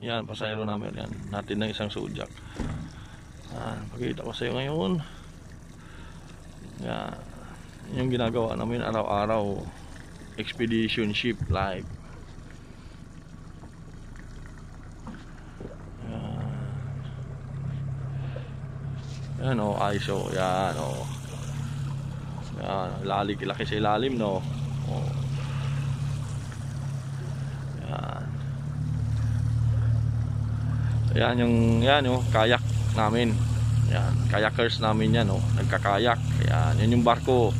Yan, pasahero namin yan. Natin ng isang Zodiac. Pakita ko sa iyo ngayon. Yan. Yung ginagawa namin araw-araw. Expedition ship live. Yan o, ISO. Yan o. Yan, laki sa ilalim no. O. Yan. Yan yung kayak namin. Yan, kayakers namin yan oh, nagkakayak. Yan yung barko.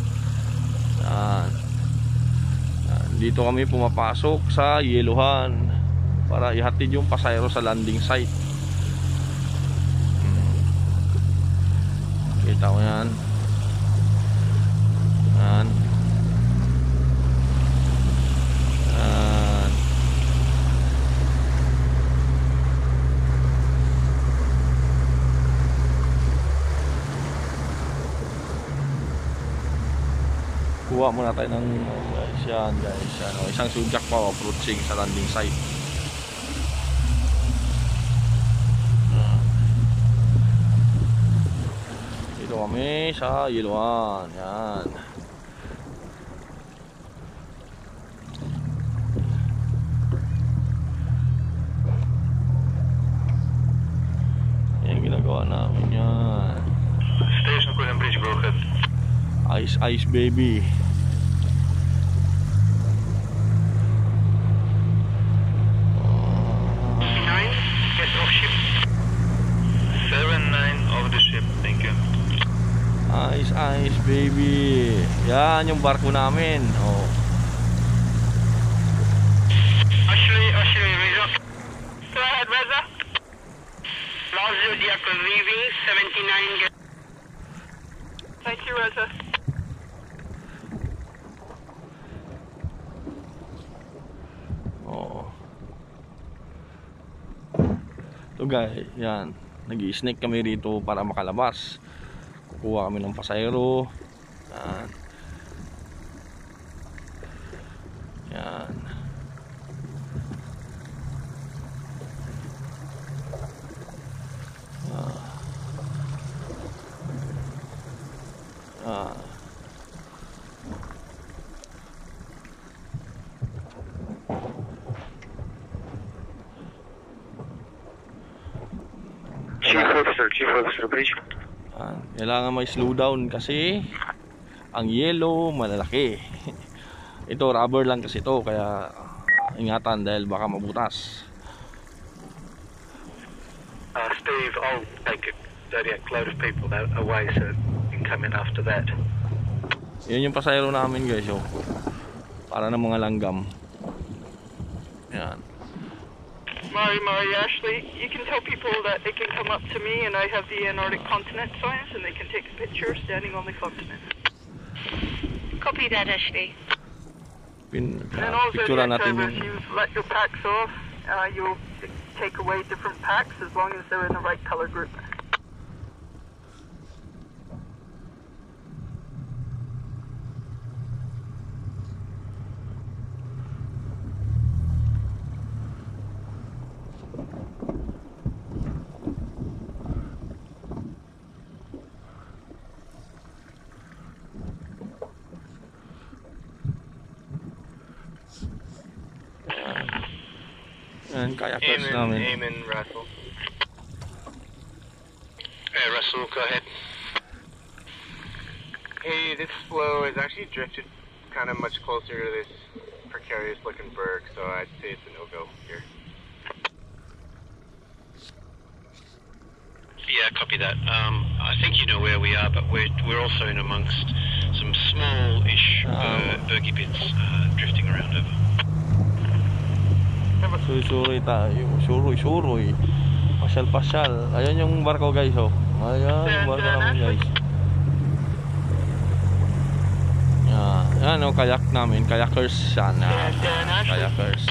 Yan. Yan. Dito kami pumapasok sa Yeluhan para ihatid yung pasahero sa landing site. Kita mo yan. Yan. Yan. Kuha muna tayo ng guys. Yan guys. Yan, oh, isang Zodiac pa approaching sa landing site. Dito kami sa Yeluhan. Yan. Yan ginagawa namin yan. Station Queen Bridge, go ahead. Ice baby. Get off ship. 7-9 of the ship, thank you. Ice baby. Yan yung barko namin. Oh. Ashley, Reza. Go ahead, Reza. Last Zodiac leaving, 79. Thank you, Reza. Oh. So guys, yan. Nag-i-snake kami rito para makalabas. Kukuha kami ng pasahero. Yan. Yan. Chief Officer, bridge. Kailangan may slow down kasi ang yellow malalaki. Ito rubber lang kasi ito, kaya ingatan dahil baka mabutas. Steve, I'll take a Zodiac load of people away so you can come in after that. Yan yung pasahero namin guys, oh. Para ng mga langgam. Yan. Mari, Ashley, you can tell people that they can come up to me and I have the Antarctic continent signs and they can take a picture standing on the continent. Copy that, Ashley. And also, Picture natin if you let your packs off, you'll take away different packs as long as they're in the right color group. Yan, kayakers namin. Amen, Russell. Hey, Russell, go ahead. Hey, this flow is actually drifted kind of much closer to this precarious looking berg, so I'd say it's a no-go here. Yeah, copy that. I think you know where we are, but we're also in amongst some small-ish bergy bits drifting around over. Suroy tayo. Suroy. Pasyal. Ayan yung barko guys, oh. Ayan yung barko namin guys. Yan oh, kayak namin. Kayakers yan. Kayakers.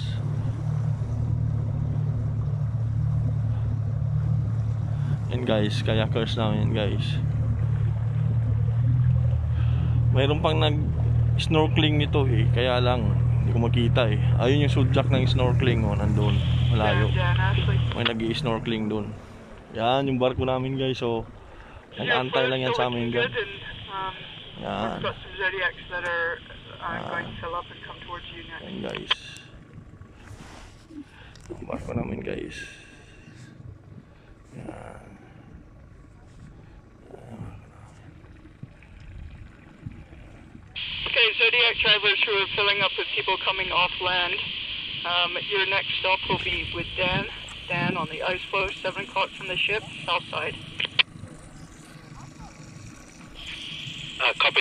Yan guys, kayakers namin guys. Mayroon pang nag-snorkeling nito eh. Kaya lang hindi ko makita eh. Ayun yung Zodiac ng snorkeling, oh, nandun. malayo. Dan, Ashley. May nag-i-snorkeling dun. Yan, yung barko namin guys. So, nag-aantay lang yan sa amin dyan. Yan. We've got some Zodiacs that are going to fill up and come towards you next. Yan guys. Ang barko namin guys. Yan. Okay, Zodiac drivers who are filling up with people coming off land. Your next stop will be with Dan. Dan on the ice floe, 7 o'clock from the ship, south side. Copy.